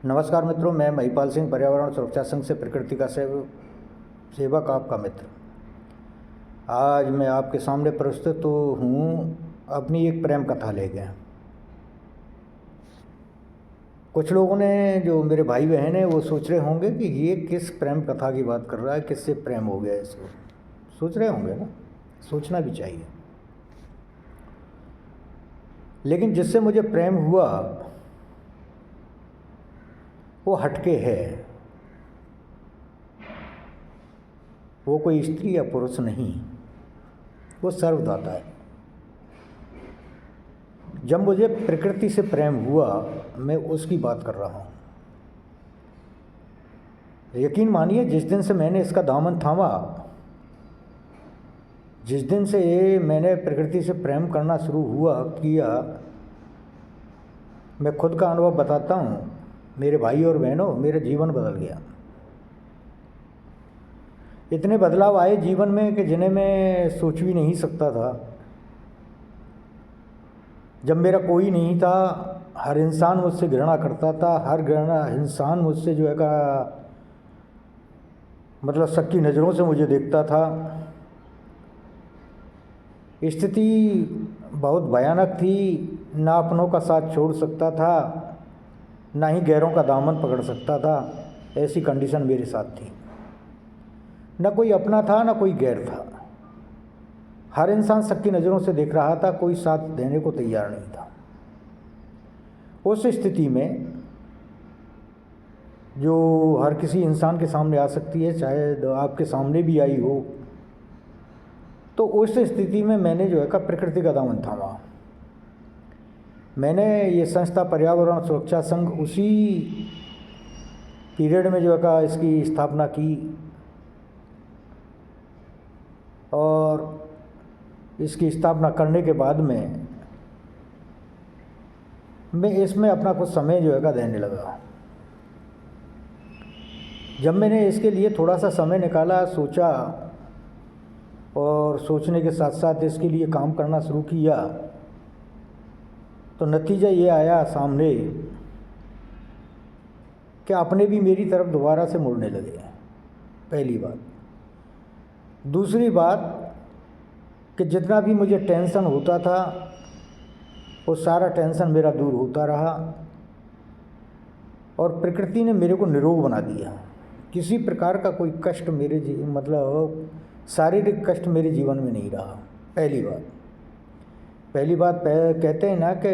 नमस्कार मित्रों, मैं महिपाल सिंह पर्यावरण सुरक्षा संघ से प्रकृति का सेवक आपका मित्र। आज मैं आपके सामने प्रस्तुत हूँ अपनी एक प्रेम कथा लेके। कुछ लोगों ने, जो मेरे भाई बहन हैं, वो सोच रहे होंगे कि ये किस प्रेम कथा की बात कर रहा है, किससे प्रेम हो गया इसको। सोच रहे होंगे ना, सोचना भी चाहिए। लेकिन जिससे मुझे प्रेम हुआ वो हटके है। वो कोई स्त्री या पुरुष नहीं, वो सर्वदाता है। जब मुझे प्रकृति से प्रेम हुआ, मैं उसकी बात कर रहा हूँ। यकीन मानिए, जिस दिन से मैंने इसका दामन थामा, जिस दिन से मैंने प्रकृति से प्रेम करना शुरू किया, मैं खुद का अनुभव बताता हूँ, मेरे भाई और बहनों, मेरा जीवन बदल गया। इतने बदलाव आए जीवन में कि जिन्हें मैं सोच भी नहीं सकता था। जब मेरा कोई नहीं था, हर इंसान मुझसे घृणा करता था, हर इंसान मुझसे जो है मतलब शक की नज़रों से मुझे देखता था। स्थिति बहुत भयानक थी। ना अपनों का साथ छोड़ सकता था, ना ही गैरों का दामन पकड़ सकता था। ऐसी कंडीशन मेरे साथ थी। ना कोई अपना था, ना कोई गैर था। हर इंसान शक की नज़रों से देख रहा था, कोई साथ देने को तैयार नहीं था। उस स्थिति में, जो हर किसी इंसान के सामने आ सकती है, शायद आपके सामने भी आई हो, तो उस स्थिति में मैंने जो है प्रकृति का दामन थामा। मैंने ये संस्था पर्यावरण सुरक्षा संघ उसी पीरियड में जो है इसकी स्थापना की, और इसकी स्थापना करने के बाद में मैं इसमें अपना कुछ समय जो है देने लगा। जब मैंने इसके लिए थोड़ा सा समय निकाला, सोचा, और सोचने के साथ साथ इसके लिए काम करना शुरू किया, तो नतीजा ये आया सामने कि अपने भी मेरी तरफ दोबारा से मुड़ने लगे। पहली बात। दूसरी बात कि जितना भी मुझे टेंशन होता था, वो सारा टेंशन मेरा दूर होता रहा, और प्रकृति ने मेरे को निरोग बना दिया। किसी प्रकार का कोई कष्ट मतलब शारीरिक कष्ट मेरे जीवन में नहीं रहा। पहली बात कहते हैं ना कि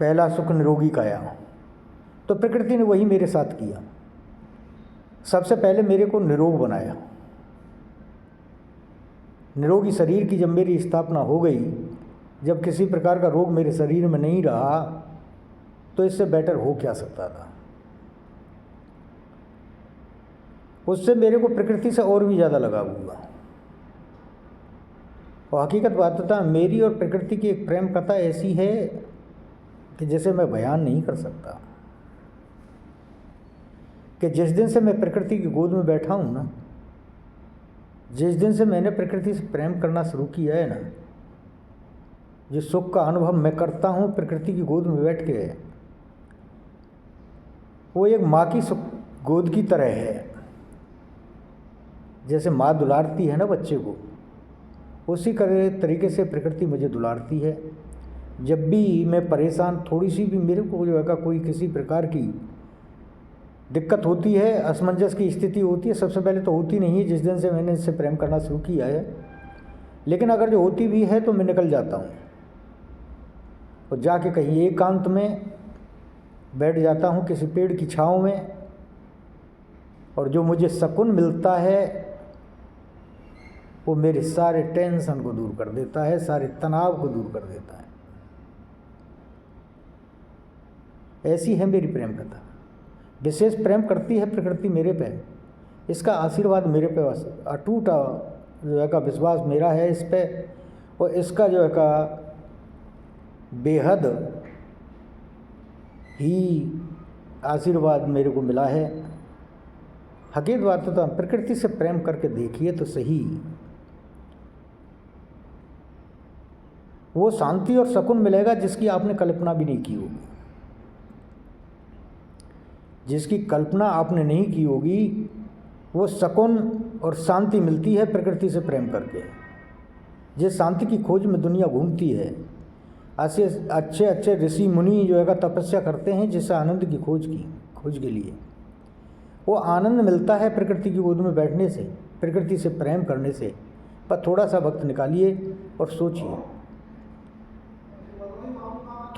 पहला सुख निरोगी काया, तो प्रकृति ने वही मेरे साथ किया। सबसे पहले मेरे को निरोग बनाया। निरोगी शरीर की जब मेरी स्थापना हो गई, जब किसी प्रकार का रोग मेरे शरीर में नहीं रहा, तो इससे बेटर हो क्या सकता था। उससे मेरे को प्रकृति से और भी ज़्यादा लगाव हुआ। और हकीकत बात था, मेरी और प्रकृति की एक प्रेम कथा ऐसी है कि जैसे मैं बयान नहीं कर सकता। कि जिस दिन से मैं प्रकृति की गोद में बैठा हूँ ना, जिस दिन से मैंने प्रकृति से प्रेम करना शुरू किया है ना, जिस सुख का अनुभव मैं करता हूँ प्रकृति की गोद में बैठ के, वो एक माँ की गोद की तरह है। जैसे माँ दुलारती है ना बच्चे को, उसी तरीके से प्रकृति मुझे दुलारती है। जब भी मैं परेशान, थोड़ी सी भी मेरे को जो है कोई किसी प्रकार की दिक्कत होती है, असमंजस की स्थिति होती है, सबसे पहले तो होती नहीं है जिस दिन से मैंने इससे प्रेम करना शुरू किया है। लेकिन अगर जो होती भी है तो मैं निकल जाता हूँ और जाके कहीं एकांत में बैठ जाता हूँ, किसी पेड़ की छाँव में, और जो मुझे सुकून मिलता है वो मेरे सारे टेंशन को दूर कर देता है, सारे तनाव को दूर कर देता है। ऐसी है मेरी प्रेम कथा। विशेष प्रेम करती है प्रकृति मेरे पे। इसका आशीर्वाद मेरे पे अटूट जो है विश्वास मेरा है इस पे, और इसका जो है बेहद ही आशीर्वाद मेरे को मिला है। हकीकत बात तो प्रकृति से प्रेम करके देखिए तो सही, वो शांति और सुकून मिलेगा जिसकी आपने कल्पना भी नहीं की होगी। जिसकी कल्पना आपने नहीं की होगी, वो सुकून और शांति मिलती है प्रकृति से प्रेम करके। जिस शांति की खोज में दुनिया घूमती है, ऐसे अच्छे अच्छे ऋषि मुनि जो है तपस्या करते हैं जिस आनंद की खोज के लिए। वो आनंद मिलता है प्रकृति की गोद में बैठने से, प्रकृति से प्रेम करने से। पर थोड़ा सा वक्त निकालिए और सोचिए,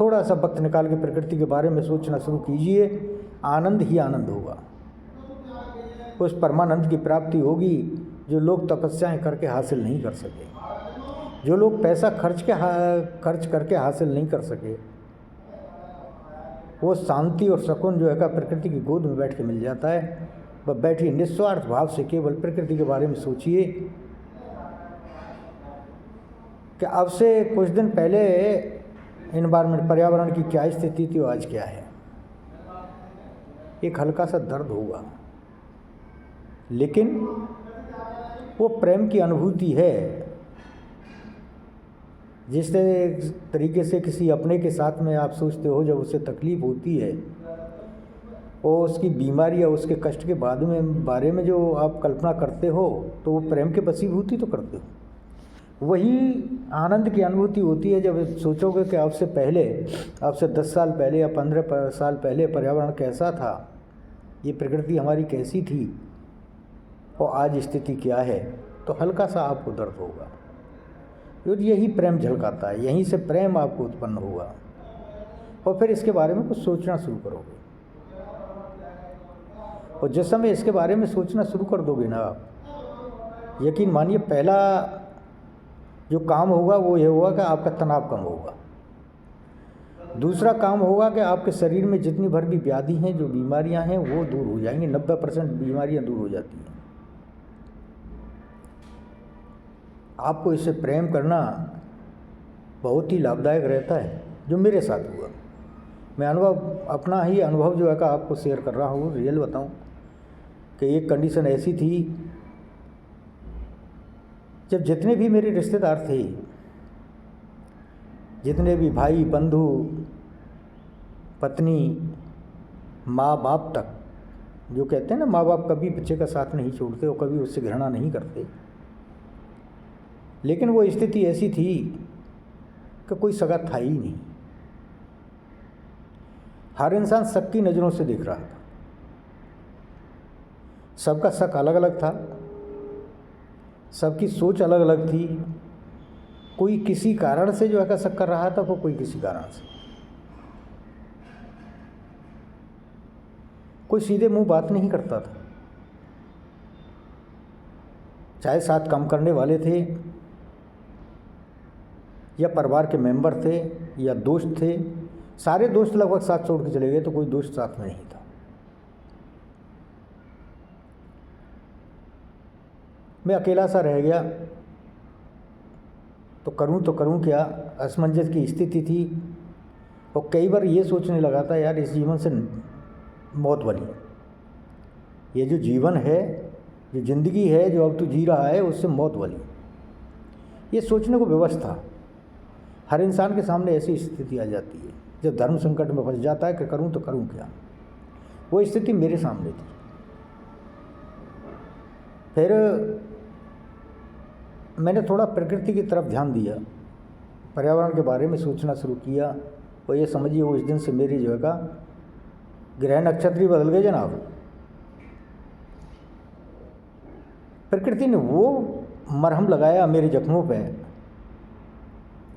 थोड़ा सा वक्त निकाल के प्रकृति के बारे में सोचना शुरू कीजिए, आनंद ही आनंद होगा। उस परमानंद की प्राप्ति होगी जो लोग तपस्याएं करके हासिल नहीं कर सके, जो लोग पैसा खर्च करके हासिल नहीं कर सके। वो शांति और सुकून जो है प्रकृति की गोद में बैठ के मिल जाता है। वह बैठी निस्वार्थ भाव से केवल प्रकृति के बारे में सोचिए कि अब से कुछ दिन पहले एनवायरमेंट पर्यावरण की क्या स्थिति थी और आज क्या है। एक हल्का सा दर्द होगा, लेकिन वो प्रेम की अनुभूति है। जिस तरीके से किसी अपने के साथ में आप सोचते हो, जब उसे तकलीफ़ होती है और उसकी बीमारी या उसके कष्ट के बारे में जो आप कल्पना करते हो, तो वो प्रेम के वशीभूति तो करते हो। वही आनंद की अनुभूति होती है जब सोचोगे कि आपसे 10 साल पहले या 15 साल पहले पर्यावरण कैसा था, ये प्रकृति हमारी कैसी थी और आज स्थिति क्या है, तो हल्का सा आपको दर्द होगा। और यही प्रेम झलकाता है, यहीं से प्रेम आपको उत्पन्न होगा और फिर इसके बारे में कुछ सोचना शुरू करोगे। और जिस समय इसके बारे में सोचना शुरू कर दोगे ना आप, यकीन मानिए पहला जो काम होगा वो ये होगा कि आपका तनाव कम होगा। दूसरा काम होगा कि आपके शरीर में जितनी भर भी व्याधि हैं, जो बीमारियां हैं, वो दूर हो जाएंगी। 90% बीमारियां दूर हो जाती हैं। आपको इससे प्रेम करना बहुत ही लाभदायक रहता है, जो मेरे साथ हुआ। मैं अपना ही अनुभव जो है आपको शेयर कर रहा हूँ। रियल बताऊँ कि एक कंडीशन ऐसी थी, जब जितने भी मेरे रिश्तेदार थे, जितने भी भाई बंधु, पत्नी, माँ बाप तक, जो कहते हैं ना माँ बाप कभी बच्चे का साथ नहीं छोड़ते और कभी उससे घृणा नहीं करते, लेकिन वो स्थिति ऐसी थी कि कोई सगा था ही नहीं। हर इंसान शक की नज़रों से देख रहा था। सबका शक अलग अलग था, सबकी सोच अलग अलग थी। कोई किसी कारण से जो है शक कर रहा था, कोई किसी कारण से। कोई सीधे मुंह बात नहीं करता था, चाहे साथ काम करने वाले थे या परिवार के मेंबर थे या दोस्त थे। सारे दोस्त लगभग साथ छोड़ के चले गए, तो कोई दोस्त साथ में नहीं था। मैं अकेला सा रह गया, तो करूं क्या, असमंजस की स्थिति थी। और कई बार ये सोचने लगा था, यार इस जीवन से मौत वाली, ये जो जीवन है, जो ज़िंदगी है जो अब तू जी रहा है, उससे मौत वाली, ये सोचने को विवश था। हर इंसान के सामने ऐसी स्थिति आ जाती है जब धर्म संकट में फंस जाता है कि करूं तो करूं क्या। वो स्थिति मेरे सामने थी। फिर मैंने थोड़ा प्रकृति की तरफ ध्यान दिया, पर्यावरण के बारे में सोचना शुरू किया। और ये समझिए उस दिन से मेरी जो है का ग्रह नक्षत्र ही बदल गए जनाब। प्रकृति ने वो मरहम लगाया मेरे जख्मों पे,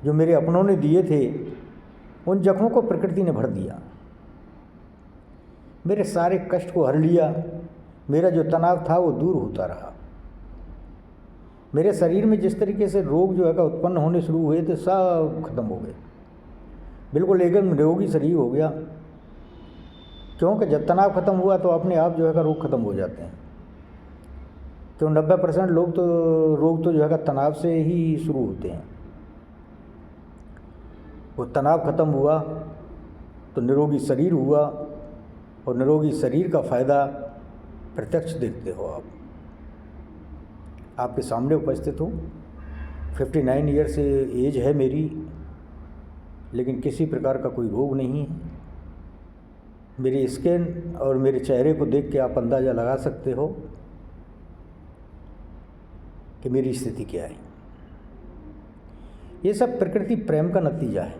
जो मेरे अपनों ने दिए थे, उन जख्मों को प्रकृति ने भर दिया। मेरे सारे कष्ट को हर लिया। मेरा जो तनाव था वो दूर होता रहा। मेरे शरीर में जिस तरीके से रोग जो है का उत्पन्न होने शुरू हुए थे, सब खत्म हो गए। बिल्कुल एकदम निरोगी शरीर हो गया। क्योंकि जब तनाव खत्म हुआ तो अपने आप जो है का रोग खत्म हो जाते हैं। तो 90% रोग तो जो है का तनाव से ही शुरू होते हैं। वो तनाव खत्म हुआ तो निरोगी शरीर हुआ, और निरोगी शरीर का फ़ायदा प्रत्यक्ष देखते हो आप। आपके सामने उपस्थित हूँ। 59 ईयर से एज है मेरी, लेकिन किसी प्रकार का कोई रोग नहीं है। मेरी स्किन और मेरे चेहरे को देख के आप अंदाज़ा लगा सकते हो कि मेरी स्थिति क्या है। ये सब प्रकृति प्रेम का नतीजा है।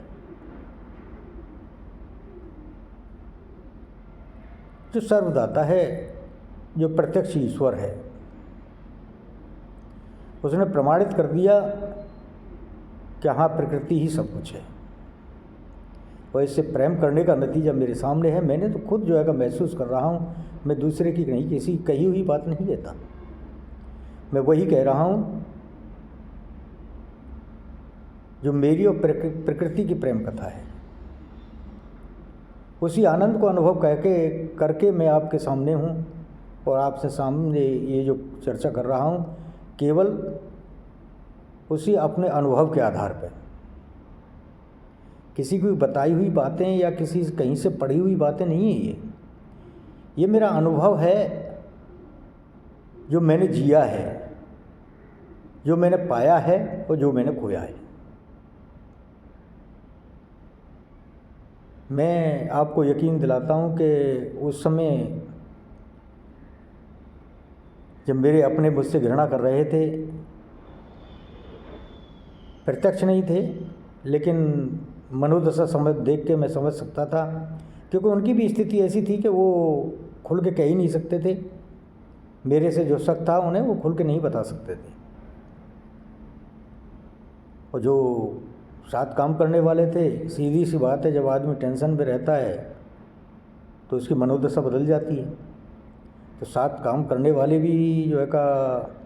जो सर्वदाता है, जो प्रत्यक्ष ईश्वर है, उसने प्रमाणित कर दिया कि हाँ, प्रकृति ही सब कुछ है और इससे प्रेम करने का नतीजा मेरे सामने है। मैंने तो खुद जो है का महसूस कर रहा हूँ। मैं दूसरे की नहीं, किसी कही हुई बात नहीं कहता, मैं वही कह रहा हूँ जो मेरी और प्रकृति की प्रेम कथा है। उसी आनंद को अनुभव करके मैं आपके सामने हूँ और आपसे सामने ये जो चर्चा कर रहा हूँ केवल उसी अपने अनुभव के आधार पर। किसी की बताई हुई बातें या किसी कहीं से पढ़ी हुई बातें नहीं है। ये मेरा अनुभव है, जो मैंने जिया है, जो मैंने पाया है और जो मैंने खोया है। मैं आपको यकीन दिलाता हूँ कि उस समय जब मेरे अपने मुझसे घृणा कर रहे थे, प्रत्यक्ष नहीं थे, लेकिन मनोदशा समझ देख के मैं समझ सकता था, क्योंकि उनकी भी स्थिति ऐसी थी कि वो खुल के कह ही नहीं सकते थे। मेरे से जो शक था उन्हें वो खुल के नहीं बता सकते थे। और जो साथ काम करने वाले थे, सीधी सी बात है, जब आदमी टेंशन में रहता है तो उसकी मनोदशा बदल जाती है। तो साथ काम करने वाले भी जो है का,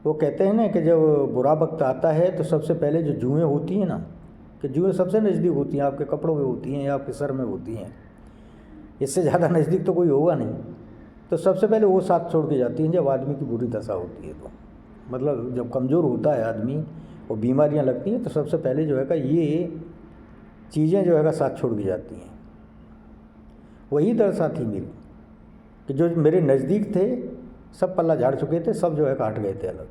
वो कहते हैं ना कि जब बुरा वक्त आता है तो सबसे पहले जो जुएँ होती हैं ना, कि जुएँ सबसे नज़दीक होती हैं, आपके कपड़ों में होती हैं या आपके सर में होती हैं, इससे ज़्यादा नज़दीक तो कोई होगा नहीं। तो सबसे पहले वो साथ छोड़ के जाती हैं जब आदमी की बुरी दशा होती है। तो मतलब जब कमज़ोर होता है आदमी और बीमारियां लगती हैं तो सबसे पहले जो है का ये चीज़ें जो है का साथ छोड़ के जाती हैं। वही दशा थी मेरी कि जो मेरे नज़दीक थे सब पल्ला झाड़ चुके थे, सब जो है काट गए थे अलग।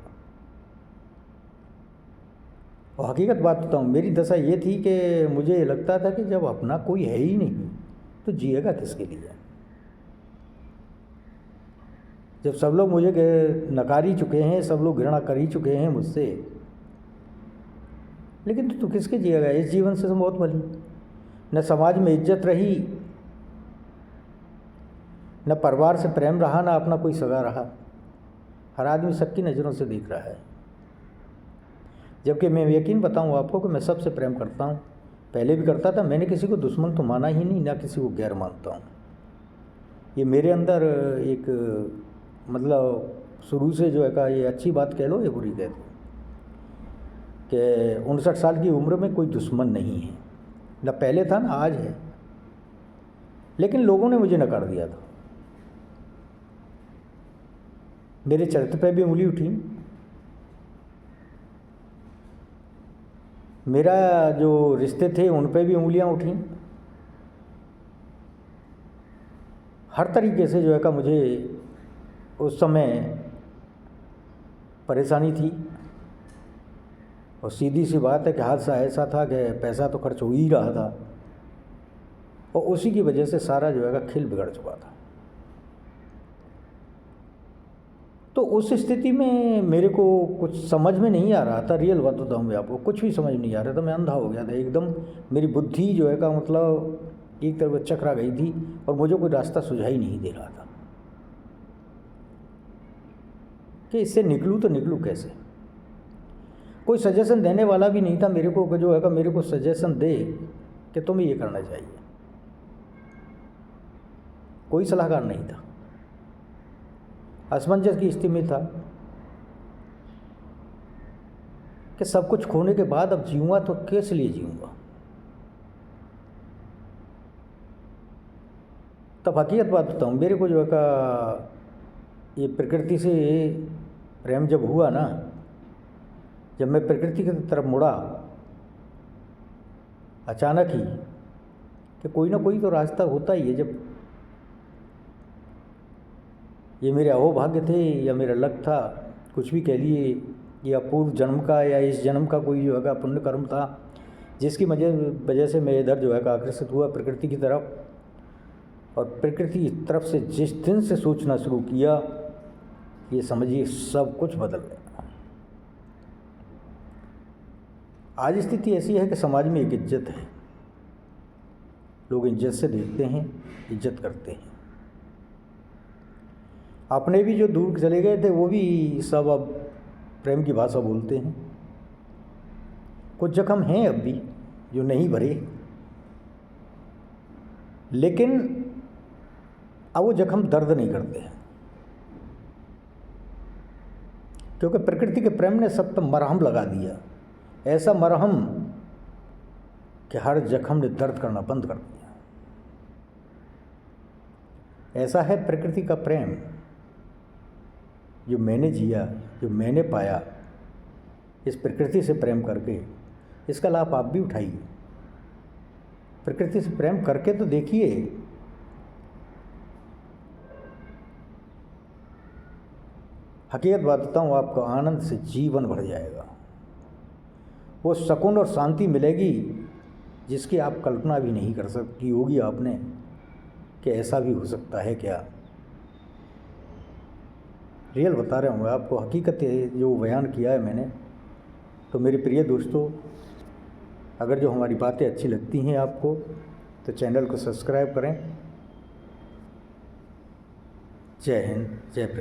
और हकीकत बात बताऊँ, मेरी दशा ये थी कि मुझे लगता था कि जब अपना कोई है ही नहीं तो जिएगा किसके लिए। जब सब लोग मुझे नकार ही चुके हैं, सब लोग घृणा कर ही चुके हैं मुझसे, लेकिन तू किसके जिएगा। इस जीवन से तो मौत भली। न समाज में इज्जत रही, न परिवार से प्रेम रहा, न अपना कोई सगा रहा। हर आदमी सबकी नज़रों से देख रहा है। जबकि मैं यकीन बताऊं आपको कि मैं सबसे प्रेम करता हूं, पहले भी करता था। मैंने किसी को दुश्मन तो माना ही नहीं, ना किसी को गैर मानता हूं। ये मेरे अंदर एक मतलब शुरू से जो है का, ये अच्छी बात कह लो या बुरी कह दो, कि 59 साल की उम्र में कोई दुश्मन नहीं है। ना पहले था ना आज है, लेकिन लोगों ने मुझे नकार दिया था। मेरे चरित्र पे भी उंगली उठी, मेरा जो रिश्ते थे उन पे भी उंगलियां उठी। हर तरीके से जो है का मुझे उस समय परेशानी थी। और सीधी सी बात है कि हादसा ऐसा था कि पैसा तो खर्च हो ही रहा था और उसी की वजह से सारा जो है का खेल बिगड़ चुका था। तो उस स्थिति में मेरे को कुछ समझ में नहीं आ रहा था। रियल बात बताऊँ मैं आपको, कुछ भी समझ नहीं आ रहा था। मैं अंधा हो गया था एकदम। मेरी बुद्धि जो है का मतलब एक तरफ चकरा गई थी और मुझे कोई रास्ता सुझाई नहीं दे रहा था कि इससे निकलूँ तो निकलूँ कैसे। कोई सजेशन देने वाला भी नहीं था मेरे को, जो है का मेरे को सजेशन दे कि तुम्हें ये करना चाहिए। कोई सलाहकार नहीं था। असमंजस की स्थिति में था कि सब कुछ खोने के बाद अब जीऊँगा तो किस लिए जीऊँगा। तब हकीकत बात बताऊँ, मेरे को जो है का ये प्रकृति से प्रेम जब हुआ ना, जब मैं प्रकृति की तरफ मुड़ा अचानक ही, कि कोई ना कोई तो रास्ता होता ही है। जब ये मेरे अहोभाग्य थे या मेरा लक था, कुछ भी कह लिए, या पूर्व जन्म का या इस जन्म का कोई जो है पुण्य कर्म था, जिसकी वजह से मैं इधर जो है आकर्षित हुआ प्रकृति की तरफ, और प्रकृति की तरफ से जिस दिन से सोचना शुरू किया, ये समझिए सब कुछ बदल गया। आज स्थिति ऐसी है कि समाज में एक इज्जत है, लोग इज्जत से देखते हैं, इज्जत करते हैं। अपने भी जो दूर चले गए थे वो भी सब अब प्रेम की भाषा बोलते हैं। कुछ जख्म हैं अब भी जो नहीं भरे, लेकिन अब वो जख्म दर्द नहीं करते हैं, क्योंकि प्रकृति के प्रेम ने सब पर मरहम लगा दिया, ऐसा मरहम कि हर जख्म ने दर्द करना बंद कर दिया। ऐसा है प्रकृति का प्रेम, जो मैंने जिया, जो मैंने पाया इस प्रकृति से प्रेम करके, इसका लाभ आप भी उठाइए। प्रकृति से प्रेम करके तो देखिए, हकीकत बताता हूँ आपको, आनंद से जीवन भर जाएगा। वो सुकून और शांति मिलेगी जिसकी आप कल्पना भी नहीं कर सकती होगी आपने कि ऐसा भी हो सकता है क्या। रियल बता रहा हूँ आपको, हकीकत है जो बयान किया है मैंने। तो मेरे प्रिय दोस्तों, अगर जो हमारी बातें अच्छी लगती हैं आपको तो चैनल को सब्सक्राइब करें। जय हिंद, जय प्रकृति।